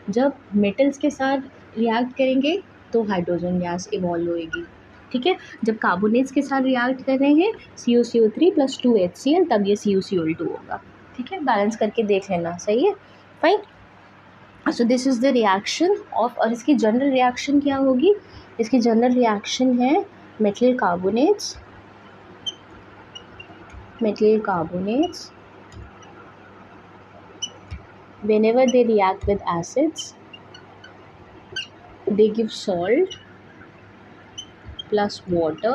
जब मेटल्स के साथ रिएक्ट करेंगे तो हाइड्रोजन गैस इवॉल्व होएगी, ठीक है। जब कार्बोनेट्स के साथ रिएक्ट कर रहे हैं CuCO3 + 2HCl, तब ये CuCl2 होगा, ठीक है। बैलेंस करके देख लेना, सही है, fine. So this is the reaction of, और इसकी जनरल रिएक्शन क्या होगी? इसकी जनरल रिएक्शन है metal carbonates whenever they react with acids, they give salt plus water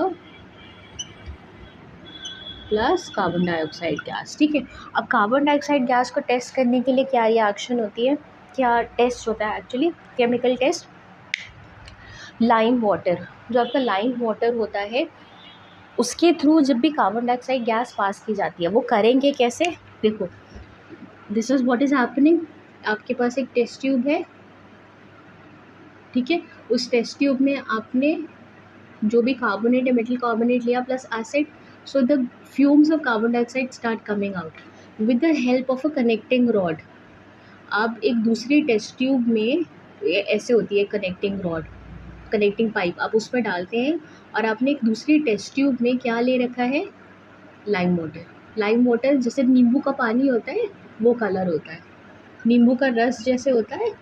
plus carbon dioxide gas, ठीक है। अब कार्बन डाइऑक्साइड गैस को टेस्ट करने के लिए क्या रिएक्शन होती है, क्या टेस्ट होता है actually, chemical test. Lime water, जो आपका लाइम वाटर होता है उसके थ्रू जब भी कार्बन डाइऑक्साइड गैस पास की जाती है, वो करेंगे कैसे? देखो, this is what is happening. आपके पास एक टेस्ट ट्यूब है, ठीक है। उस टेस्ट ट्यूब में आपने जो भी कार्बोनेट या मेटल कार्बोनेट लिया plus acid, so the fumes of carbon dioxide start coming out with the help of a connecting rod। आप एक दूसरी टेस्ट ट्यूब में, ऐसे होती है कनेक्टिंग रॉड, कनेक्टिंग पाइप, आप उसमें डालते हैं और आपने एक दूसरी टेस्ट ट्यूब में क्या ले रखा है? Lime water. लाइम वाटर जैसे नींबू का पानी होता है वो कलर होता है, नींबू का रस जैसे होता है।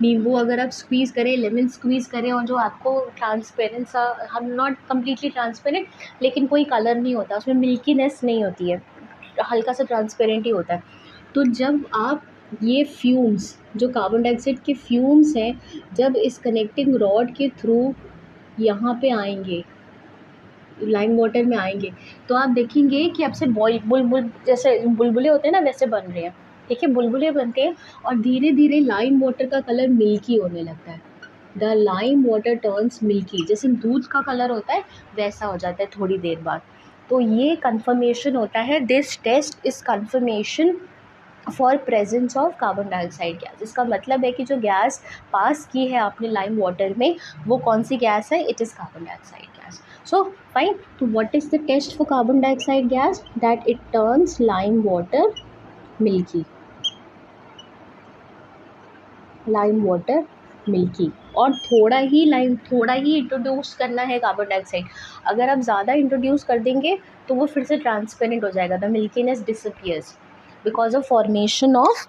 नींबू अगर आप स्क्वीज़ करें, लेमन स्क्वीज़ करें, और जो आपको ट्रांसपेरेंट सा, हम नॉट कम्प्लीटली ट्रांसपेरेंट, लेकिन कोई कलर नहीं होता उसमें, मिल्कीनेस नहीं होती है, हल्का सा ट्रांसपेरेंट ही होता है। तो जब आप ये फ्यूम्स, जो कार्बन डाइऑक्साइड के फ्यूम्स हैं, जब इस कनेक्टिंग रॉड के थ्रू यहाँ पे आएंगे, लाइम वाटर में आएंगे, तो आप देखेंगे कि आपसे बुलबुल जैसे बुलबुले होते हैं ना, वैसे बन रहे हैं, ठीक है, बुलबुले बनते हैं और धीरे धीरे लाइम वाटर का कलर मिल्की होने लगता है। The lime water turns milky, जैसे दूध का कलर होता है वैसा हो जाता है थोड़ी देर बाद। तो ये कन्फर्मेशन होता है, this test is confirmation for presence of carbon dioxide gas. इसका मतलब है कि जो गैस पास की है आपने लाइम वाटर में, वो कौन सी गैस है? It is carbon dioxide gas. So fine, तो what is the test for carbon dioxide gas? That it turns lime water milky, lime water milky. और थोड़ा ही इंट्रोड्यूस करना है कार्बन डाइऑक्साइड। अगर आप ज़्यादा इंट्रोड्यूस कर देंगे तो वो फिर से ट्रांसपेरेंट हो जाएगा, the milkiness disappears because of formation of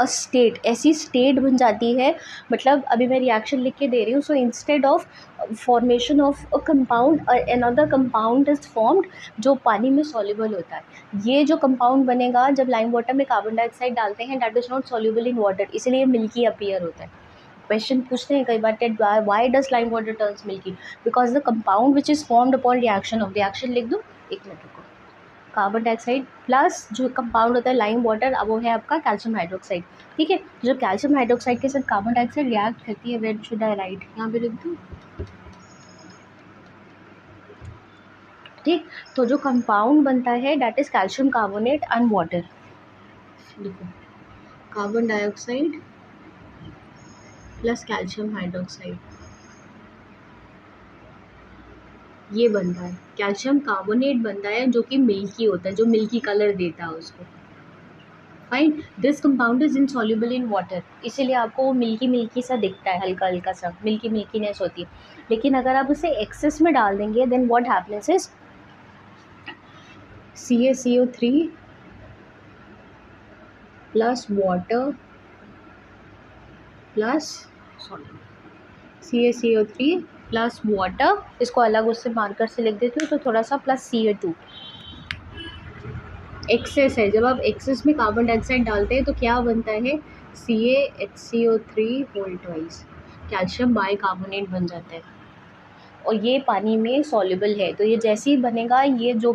state. ऐसी स्टेट बन जाती है, मतलब अभी मैं रिएक्शन लिख के दे रही हूँ। So instead of formation of a compound, another compound is formed जो पानी में सॉल्युबल होता है। ये जो कंपाउंड बनेगा जब लाइम वाटर में कार्बन डाइऑक्साइड डालते हैं, that is not soluble in water, इसलिए मिल्की अपीयर होता है। क्वेश्चन पूछते हैं कई बार, why does lime water turns milky? Because the compound which is formed upon reaction of, reaction लिख दो, एक मिनट रुको, कार्बन डाइऑक्साइड प्लस जो कंपाउंड होता है लाइम वाटर, अब वो है आपका कैल्शियम हाइड्रोक्साइड, ठीक है। जो कैल्शियम हाइड्रोक्साइड के साथ कार्बन डाइऑक्साइड रिएक्ट करती है, वेयर शुड आई राइट, यहाँ पे लिख दूँ, ठीक। तो जो कंपाउंड बनता है that is calcium carbonate and water, देखो, carbon dioxide plus calcium hydroxide, ये बनता है कैल्शियम कार्बोनेट बनता है, जो कि मिल्की होता है, जो मिल्की कलर देता है उसको। Fine, this compound is insoluble in water, इसीलिए आपको वो मिल्की मिल्की सा दिखता है, हल्का हल्का सा मिल्की मिल्कीनेस होती है। लेकिन अगर आप उसे एक्सेस में डाल देंगे, then what happens is CaCO3 plus water plus, sorry, CaCO3 plus water, इसको अलग उससे मार्कर से लिख देती हूँ, तो थोड़ा सा प्लस Ca2, एक्सेस है। जब आप एक्सेस में कार्बन डाइऑक्साइड डालते हैं तो क्या बनता है? CaHCO3 whole twice, calcium bicarbonate बन जाता है, और ये पानी में सॉल्युबल है। तो ये जैसे ही बनेगा, ये जो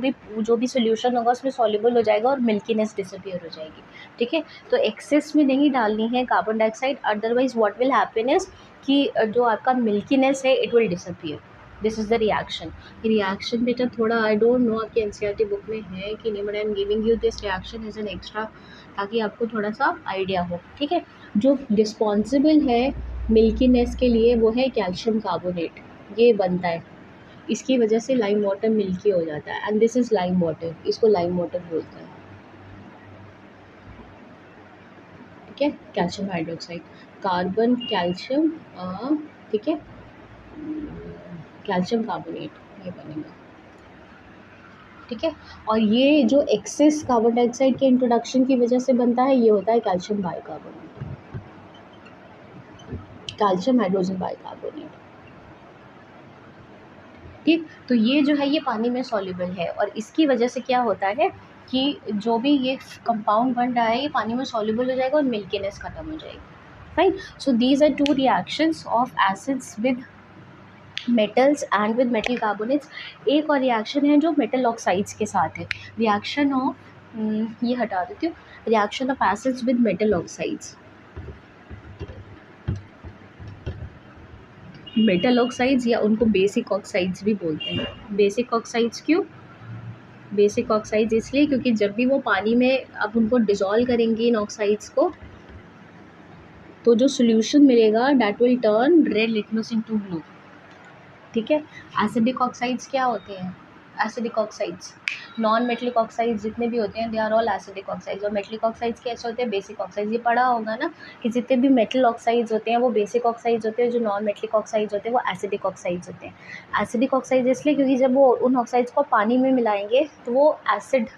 भी सोल्यूशन होगा उसमें सॉल्युबल हो जाएगा और मिल्कीनेस डिसअपियर हो जाएगी, ठीक है। तो एक्सेस में नहीं डालनी है carbon dioxide, otherwise what will happen is कि जो आपका मिल्कीनेस है it will disappear. This is the reaction. Reaction बेटा थोड़ा, आई डोंट नो आपकी एनसीईआरटी बुक में है कि नहीं, but I am giving you this reaction as an extra, ताकि आपको थोड़ा सा आइडिया हो, ठीक है। जो रिस्पॉन्सिबल है मिल्कीनेस के लिए वो है कैल्शियम कार्बोनेट, ये बनता है, इसकी वजह से लाइम वाटर मिल्की हो जाता है, and this is lime water, इसको लाइम वाटर बोलते हैं, ठीक है, कैल्शियम हाइड्रोक्साइड, कार्बन कैल्शियम, ठीक है, कैल्शियम कार्बोनेट ये बनेगा। ठीक है, और ये जो एक्सेस कार्बन डाइऑक्साइड के इंट्रोडक्शन की वजह से बनता है, ये होता है calcium bicarbonate, calcium hydrogen bicarbonate. ठीक, तो ये जो है ये पानी में सॉल्युबल है, और इसकी वजह से क्या होता है कि जो भी ये कंपाउंड बन रहा है ये पानी में सॉल्युबल हो जाएगा और मिल्कीनेस खत्म हो जाएगी। Fine, so these are two reactions of acids with metals and with metal carbonates. एक और रिएक्शन है जो मेटल ऑक्साइड्स के साथ है, रिएक्शन ऑफ ये हटा देती हूँ, reaction of acids with metal oxides. Metal oxides या उनको बेसिक ऑक्साइड्स भी बोलते हैं। बेसिक ऑक्साइड्स क्यों? बेसिक ऑक्साइड्स इसलिए क्योंकि जब भी वो पानी में अब उनको डिसॉल्व करेंगे इन ऑक्साइड्स को, तो जो सोल्यूशन मिलेगा that will turn red litmus into blue. ठीक है, एसिडिक ऑक्साइड्स क्या होते हैं? Acidic oxides, non metallic oxides जितने भी होते हैं they are all acidic oxides. और मेटलिक ऑक्साइड्स कैसे होते हैं? Basic oxides. ये पढ़ा होगा ना कि जितने भी मेटल ऑक्साइड्स होते हैं वो बेसिक ऑक्साइड्स होते हैं, जो नॉन मेटलिक ऑक्साइड्स होते हैं वो एसिडिक ऑक्साइड्स होते हैं। एसिडिक ऑक्साइड्स इसलिए क्योंकि जब वो उन ऑक्साइड्स को पानी में मिलाएंगे तो वो एसिड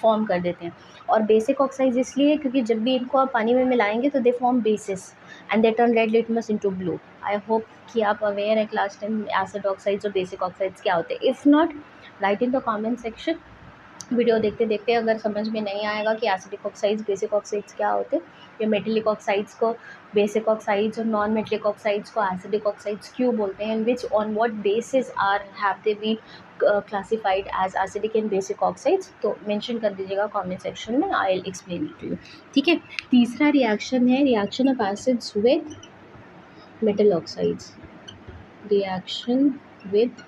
फॉर्म कर देते हैं। और बेसिक ऑक्साइड्स इसलिए क्योंकि जब भी इनको आप पानी में मिलाएंगे तो they form basis and they turn red litmus into blue. I hope कि आप अवेयर हैं क्लास 10 एसिड ऑक्साइड्स और बेसिक ऑक्साइड्स क्या होते हैं। If not, right in the comment section. Video देखते देखते अगर समझ में नहीं आएगा कि एसिडिक ऑक्साइड्स बेसिक ऑक्साइड्स क्या होते हैं, या मेटेलिक ऑक्साइड्स को बेसिक ऑक्साइड्स और नॉन मेटेलिक ऑक्साइड्स को एसिडिक ऑक्साइड्स क्यों बोलते हैं, which on what basis are have they been classified as acidic and basic oxides, तो मेंशन कर दीजिएगा कमेंट सेक्शन में, I will explain it to you. ठीक है, तीसरा रिएक्शन है reaction of acids with metal oxides, reaction with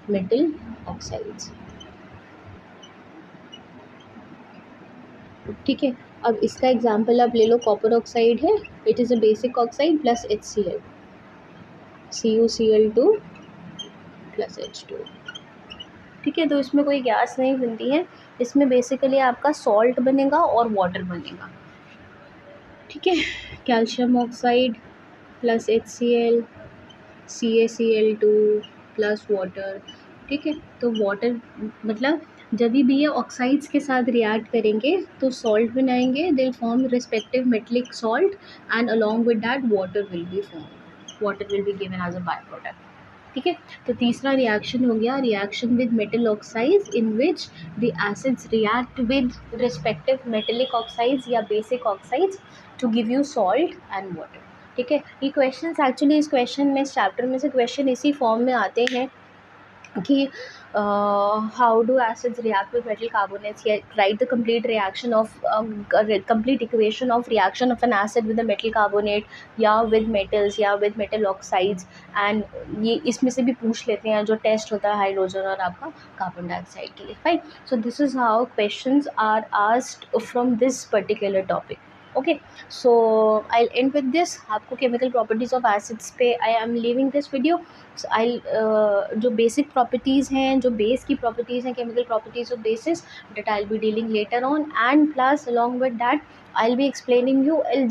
metal oxides. ठीक है, अब इसका एग्जांपल आप ले लो, कॉपर ऑक्साइड है, it is a basic oxide plus HCl, CuCl2 plus H2। ठीक है, तो इसमें कोई गैस नहीं बनती है, इसमें बेसिकली आपका सॉल्ट बनेगा और वाटर बनेगा। ठीक है, calcium oxide plus HCl, CaCl2 plus water. ठीक है, तो वाटर मतलब जब भी ये ऑक्साइड्स के साथ रिएक्ट करेंगे तो सॉल्ट बनाएंगे, they form respective metallic salt and along with that water will be form, water will be given as a by product. ठीक है, तो तीसरा रिएक्शन हो गया reaction with metal oxides in which the acids react with respective metallic oxides या basic oxides to give you salt and water. ठीक है, ये क्वेश्चन एक्चुअली इस क्वेश्चन में, इस चैप्टर में से क्वेश्चन इसी फॉर्म में आते हैं कि how do acids react with metal carbonates, या write the complete reaction of complete equation of reaction of an acid with a metal carbonate या विद मेटल्स या विद मेटल ऑक्साइड्स। एंड ये इसमें से भी पूछ लेते हैं जो टेस्ट होता है हाइड्रोजन और आपका कार्बन डाइऑक्साइड के लिए। Fine, so this is how questions are asked from this particular topic. Okay, so I end with this. आपको केमिकल प्रॉपर्टीज ऑफ एसिड्स पे I am leaving this video. I जो basic properties हैं, जो base की properties हैं, chemical properties of bases, that I will be dealing later on, and plus along with that I will be explaining you, I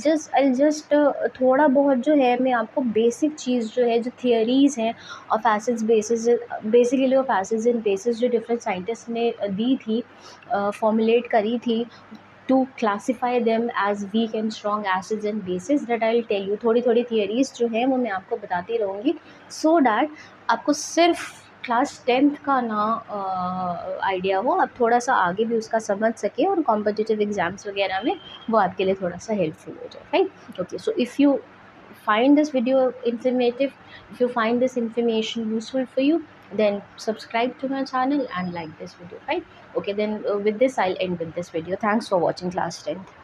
just थोड़ा बहुत जो है मैं आपको बेसिक चीज़ जो है, जो थियरीज़ हैं of acids bases, basically of acids and bases, जो डिफरेंट साइंटिस्ट ने दी थी, फॉर्मुलेट करी थी to classify them as weak and strong acids and bases, that I will tell you। थोड़ी थोड़ी थियरीज जो है वो मैं आपको बताती रहूँगी, so that आपको सिर्फ क्लास 10th का ना आइडिया हो, आप थोड़ा सा आगे भी उसका समझ सके और कॉम्पिटिटिव एग्जाम्स वगैरह में वो आपके लिए थोड़ा सा हेल्पफुल हो जाए। Right, okay, so if you find this video informative, if you find this information useful for you, then subscribe to my channel and like this video. Right, okay, then with this I'll end with this video. Thanks for watching class 10th.